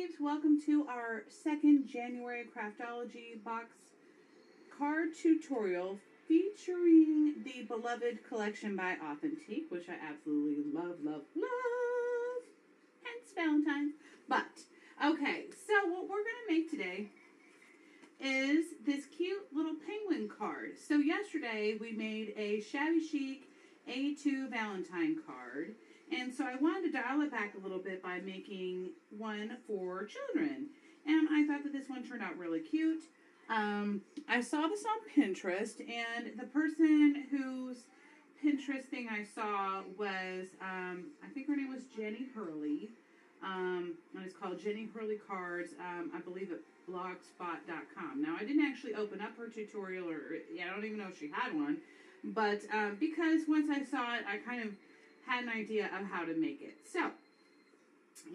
peeps, welcome to our second January Craftology box card tutorial featuring the beloved collection by Authentique, which I absolutely love. Hence Valentine's. But, okay, so what we're going to make today is this cute little penguin card. So yesterday we made a shabby chic A2 Valentine card. And so I wanted to dial it back a little bit by making one for children. And I thought that this one turned out really cute. I saw this on Pinterest, and the person whose Pinterest thing I saw was, I think her name was Jenny Hurley. And it's called Jenny Hurley Cards, I believe at blogspot.com. Now, I didn't actually open up her tutorial, or I don't even know if she had one. But because once I saw it, I kind of had an idea of how to make it. So,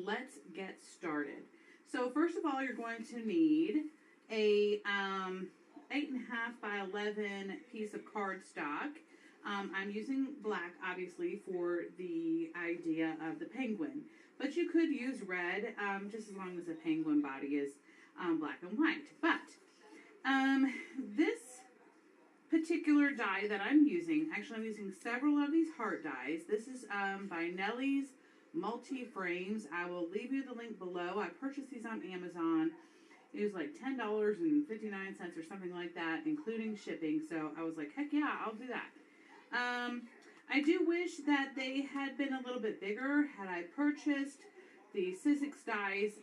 let's get started. So, first of all, you're going to need a 8.5 by 11 piece of cardstock. I'm using black, obviously, for the idea of the penguin. But you could use red, just as long as the penguin body is black and white. But this particular die that I'm using, actually I'm using several of these heart dies. This is by Nellie's Multi-Frames. I will leave you the link below. I purchased these on Amazon. It was like $10.59 or something like that, including shipping. So I was like, heck yeah, I'll do that. I do wish that they had been a little bit bigger. Had I purchased the Sizzix dies,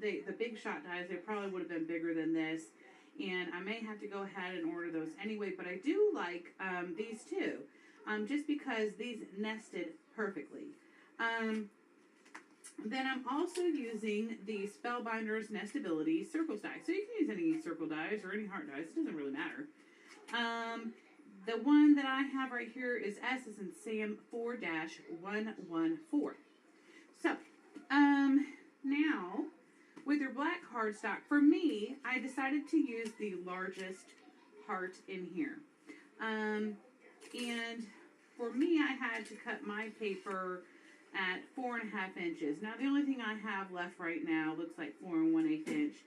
the big shot dies, they probably would have been bigger than this. And I may have to go ahead and order those anyway. But I do like these two, just because these nested perfectly. Then I'm also using the Spellbinders Nestability Circles die. So you can use any circle dies or any heart dies. It doesn't really matter. The one that I have right here is S as in Sam 4-114. So, now, with your black cardstock, for me, I decided to use the largest heart in here. And for me, I had to cut my paper at 4.5 inches. Now, the only thing I have left right now looks like 4 1/8 inch.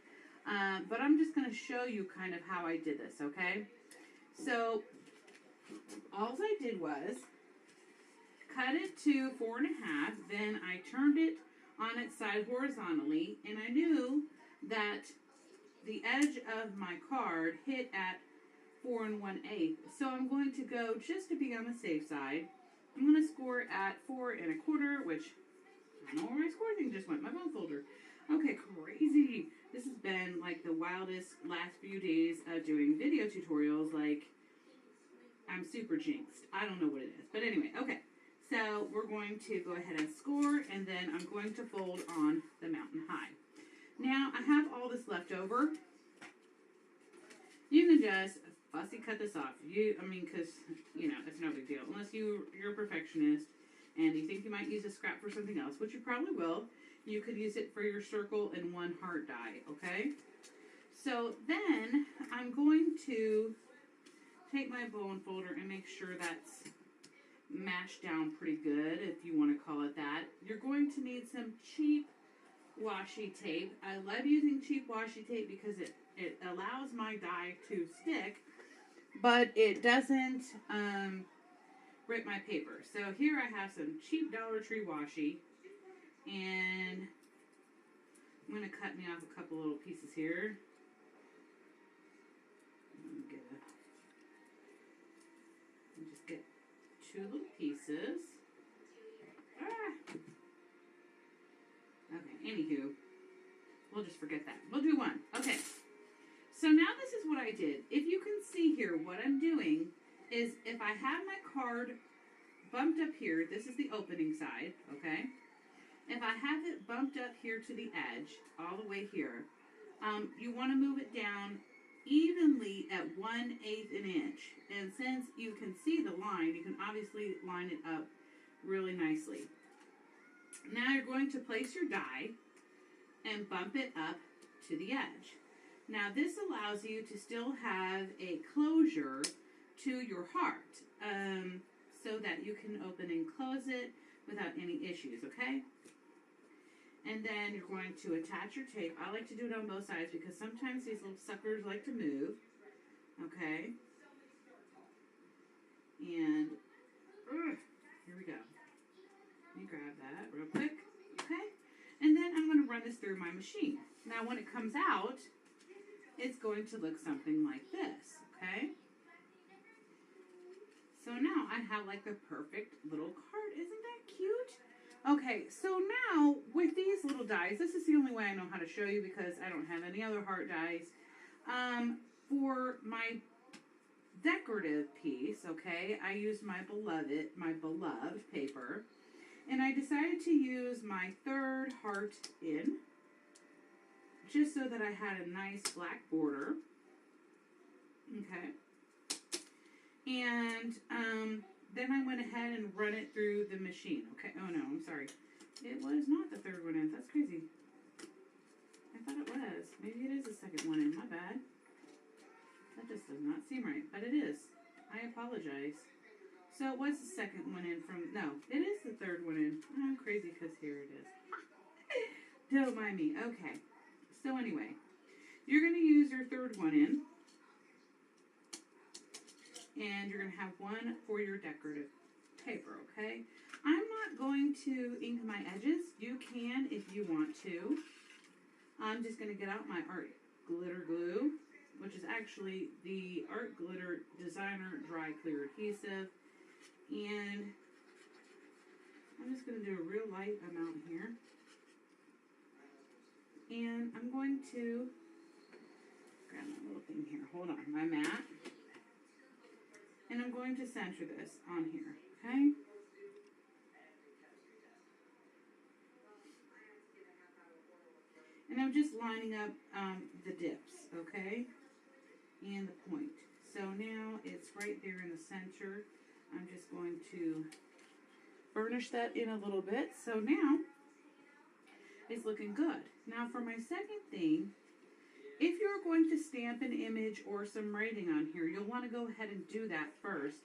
But I'm just going to show you kind of how I did this, okay? So, all I did was cut it to 4.5, then I turned it on its side horizontally, and I knew that the edge of my card hit at 4 1/8. So I'm going to go, just to be on the safe side, I'm going to score at 4 1/4, which I don't know where my score thing just went, my phone folder. Okay, crazy. This has been like the wildest last few days of doing video tutorials. Like, I'm super jinxed. I don't know what it is. But anyway, okay. So we're going to go ahead and score, and then I'm going to fold on the mountain high. Now, I have all this left over. You can just fussy cut this off. Because, it's no big deal. Unless you're a perfectionist and you think you might use a scrap for something else, which you probably will. You could use it for your circle and one heart die, okay? So then I'm going to take my bone folder and make sure that's mashed down pretty good, if you want to call it that. You're going to need some cheap washi tape. I love using cheap washi tape because it allows my die to stick, but it doesn't rip my paper. So here I have some cheap Dollar Tree washi, and I'm going to cut me off a couple little pieces here. Just get 2 little pieces. Okay, anywho, we'll just forget that. We'll do one. Okay, so now this is what I did. If you can see here, what I'm doing is if I have my card bumped up here, this is the opening side, okay? If I have it bumped up here to the edge, all the way here, you want to move it down evenly at 1/8 an inch. And since you can see the line, you can obviously line it up really nicely. Now you're going to place your die and bump it up to the edge. Now this allows you to still have a closure to your heart, so that you can open and close it without any issues, okay? And then you're going to attach your tape. I like to do it on both sides because sometimes these little suckers like to move. Okay. And here we go. Let me grab that real quick. Okay. And then I'm going to run this through my machine. Now when it comes out, it's going to look something like this. Okay. So now I have like the perfect little card. Isn't that cute? Okay, so now with these little dies, this is the only way I know how to show you because I don't have any other heart dies. For my decorative piece, okay, I used my beloved paper, and I decided to use my third heart in, just so that I had a nice black border. Okay. And then I went ahead and run it through the machine. Okay. Oh no, I'm sorry. It was not the third one in. That's crazy. I thought it was. Maybe it is the second one in. My bad. That just does not seem right, but it is. I apologize. So it was the second one in from. No, it is the third one in. I'm crazy because here it is. Don't mind me. Okay. So anyway, you're going to use your third one in. And you're going to have one for your decorative paper, okay? I'm not going to ink my edges. You can if you want to. I'm just going to get out my art glitter glue, which is actually the Art Glitter Designer Dry Clear Adhesive. And I'm just going to do a real light amount here. And I'm going to grab my little thing here. Hold on, my mat. And I'm going to center this on here, okay? And I'm just lining up the dips, okay? And the point. So now it's right there in the center. I'm just going to burnish that in a little bit. So now it's looking good. Now for my second thing, if you're going to stamp an image or some writing on here, you'll want to go ahead and do that first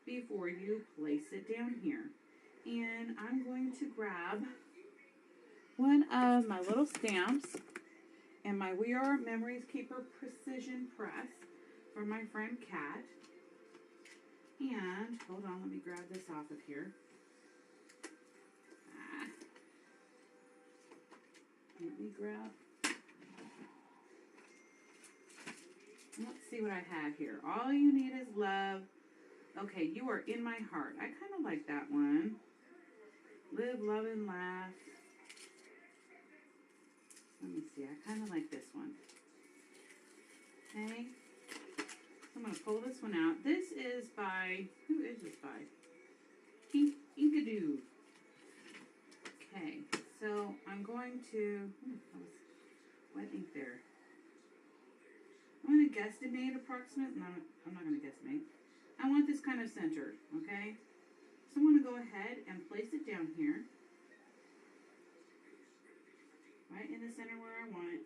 before you place it down here. And I'm going to grab one of my little stamps and my We Are Memories Keeper Precision Press from my friend Kat. And, hold on, let me grab this off of here. Let me grab. Let's see what I have here. All you need is love. Okay, you are in my heart. I kind of like that one. Live, love, and laugh. Let me see. I kind of like this one. Okay. I'm going to pull this one out. This is by, who is this by? Inkadoo. Okay, so I'm going to, that was wet ink there. I'm going to guesstimate approximate. No, I'm not going to guesstimate. I want this kind of centered, okay? So I'm going to go ahead and place it down here. Right in the center where I want it.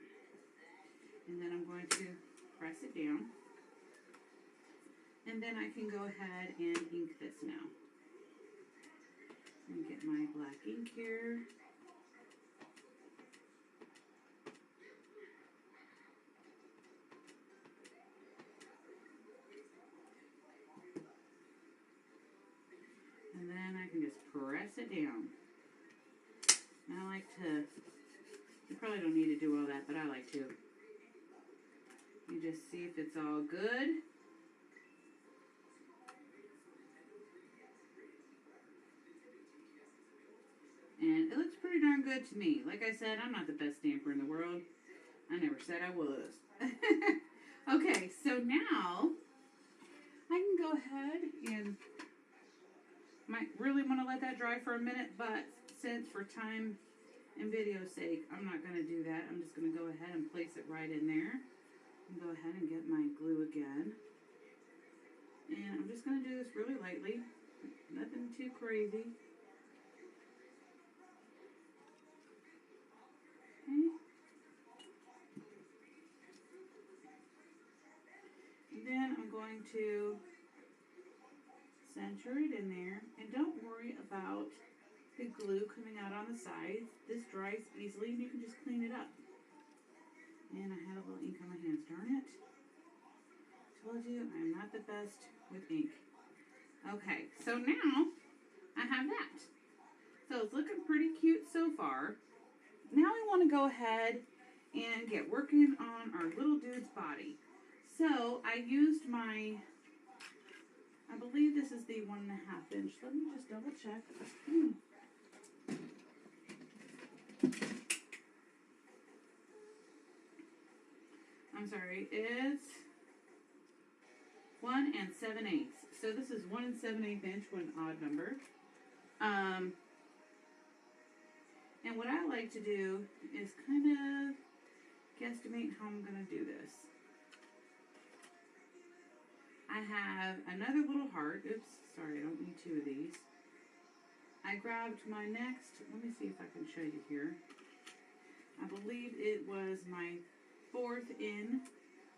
And then I'm going to press it down. And then I can go ahead and ink this now. And get my black ink here. And then I can just press it down. And I like to, you probably don't need to do all that, but I like to. You just see if it's all good. And it looks pretty darn good to me. Like I said, I'm not the best stamper in the world. I never said I was. Okay, so now I can go ahead and might really want to let that dry for a minute, but since for time and video's sake, I'm not going to do that. I'm just going to go ahead and place it right in there. And go ahead and get my glue again. And I'm just going to do this really lightly. Nothing too crazy. Okay. And then I'm going to center it in there. And don't worry about the glue coming out on the sides. This dries easily and you can just clean it up. And I had a little ink on my hands, darn it. Told you I'm not the best with ink. Okay, so now I have that. So it's looking pretty cute so far. Now we want to go ahead and get working on our little dude's body. So I used my, I believe this is the 1.5 inch. Let me just double check. I'm sorry, it's 1 7/8. So this is 1 7/8 inch, one odd number. And what I like to do is kind of guesstimate how I'm going to do this. I have another little heart. Oops, sorry, I don't need 2 of these. I grabbed my next, let me see if I can show you here. I believe it was my 4th in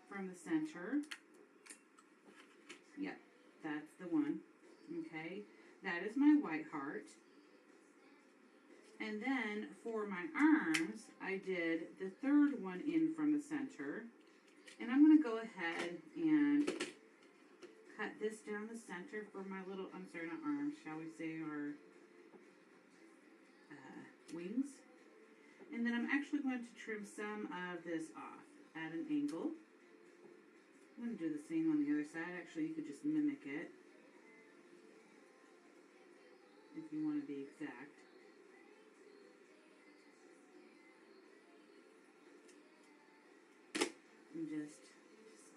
from the center. Yep, that's the one. Okay, that is my white heart. And then for my arms, I did the 3rd one in from the center. And I'm going to go ahead and cut this down the center for my little, I'm sorry, not arms, shall we say, our wings. And then I'm actually going to trim some of this off at an angle. I'm going to do the same on the other side. Actually, you could just mimic it if you want to be exact. And just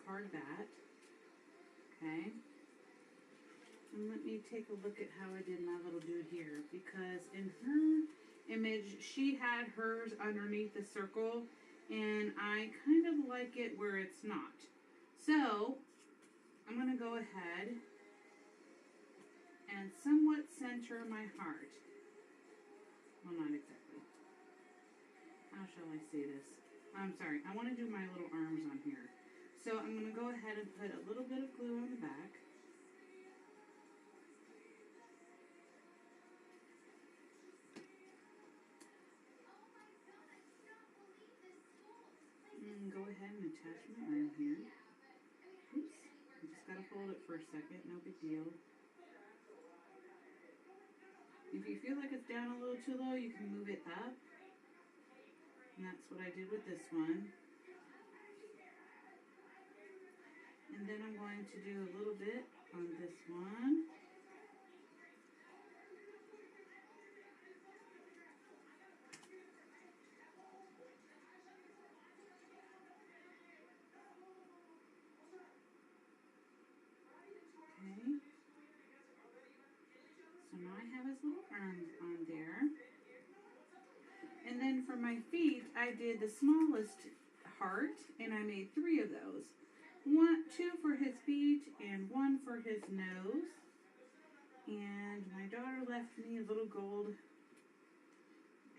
card that. Okay. And let me take a look at how I did my little dude here, because in her image she had hers underneath the circle and I kind of like it where it's not. So I'm going to go ahead and somewhat center my heart. Well, not exactly. How shall I say this? I'm sorry, I want to do my little arms on here. So I'm going to go ahead and put a little bit of glue on the back. And go ahead and attach my arm here. Oops, I just got to hold it for a second, no big deal. If you feel like it's down a little too low, you can move it up. And that's what I did with this one. And then I'm going to do a little bit on this one. Okay. So now I have his little arms on there. And then for my feet, I did the smallest heart, and I made 3 of those. 2 for his feet and 1 for his nose. And my daughter left me a little gold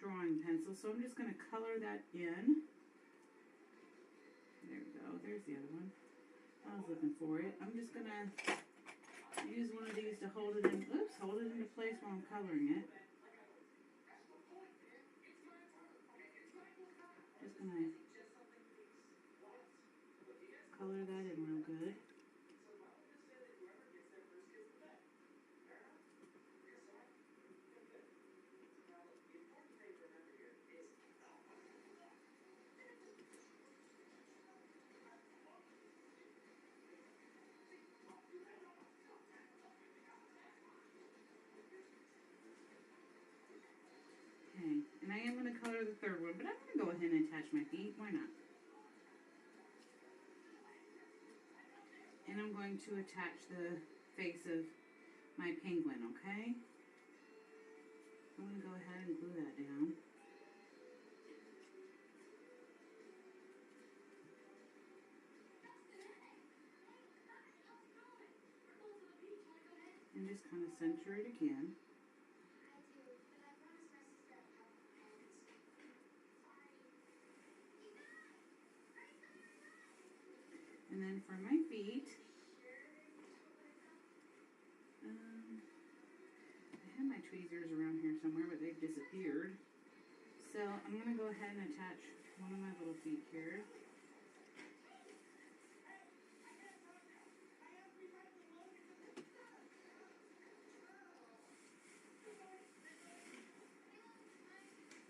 drawing pencil, so I'm just going to color that in. There we go. There's the other one. I was looking for it. I'm just going to use one of these to hold it in. Oops, hold it into place while I'm coloring it. Just going to color that in real good. Okay, and I am going to color the 3rd one, but I'm going to go ahead and attach my feet. Why not? And I'm going to attach the face of my penguin, okay? I'm going to go ahead and glue that down. And just kind of center it again. And then for my feet, I have my tweezers around here somewhere, but they've disappeared. So I'm going to go ahead and attach one of my little feet here.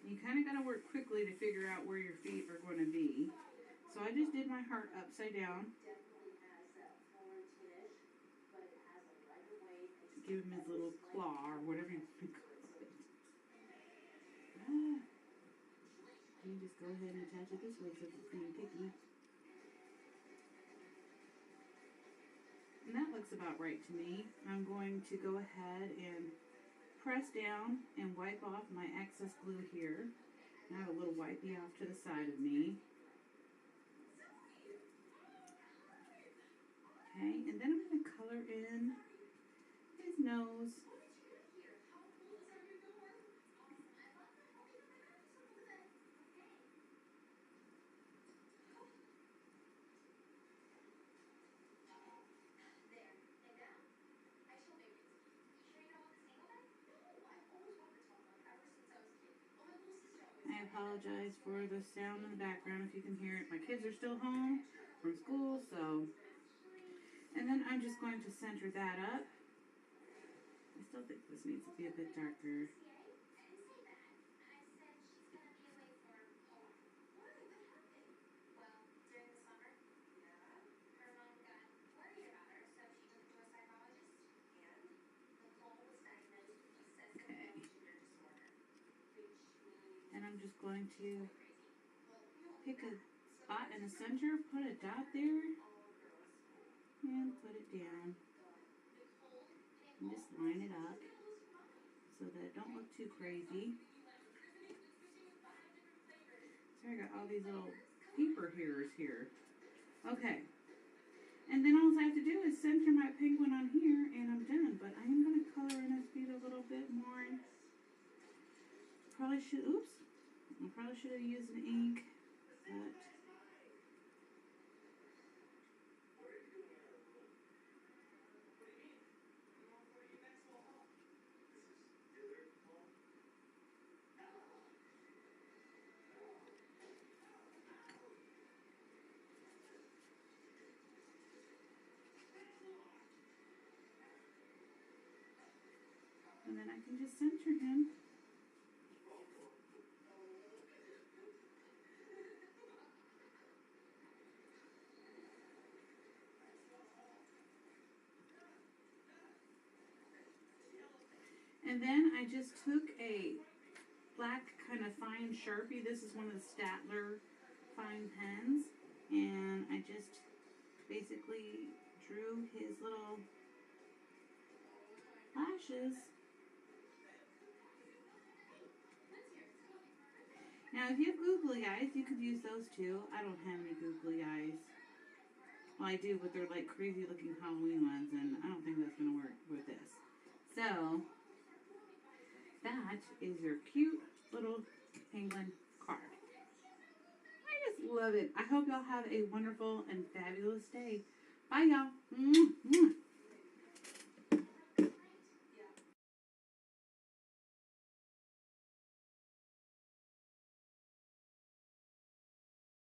You kind of got to work quickly to figure out where your feet are going to be. So I just did my heart upside down. Give him his little claw or whatever you want to call it. You just go ahead and attach it this way so it's being picky. And that looks about right to me. I'm going to go ahead and press down and wipe off my excess glue here. And I have a little wipey off to the side of me. Okay, and then I'm going to color in his nose. I apologize for the sound in the background if you can hear it. My kids are still home from school, so. And then I'm just going to center that up. I still think this needs to be a bit darker. Okay. And I'm just going to pick a spot in the center, put a dot there, and put it down. And just line it up so that it don't look too crazy. So I got all these little peeper hairs here. Okay. And then all I have to do is center my penguin on here and I'm done. But I am going to color in his feet a little bit more. Probably should, oops. I probably should have used an ink, but and then I can just center him. And then I just took a black kind of fine Sharpie. This is one of the Statler fine pens. And I just basically drew his little lashes. Now, if you have googly eyes, you could use those too. I don't have any googly eyes. Well, I do, but they're like crazy looking Halloween ones, and I don't think that's going to work with this. So, that is your cute little penguin card. I just love it. I hope y'all have a wonderful and fabulous day. Bye, y'all.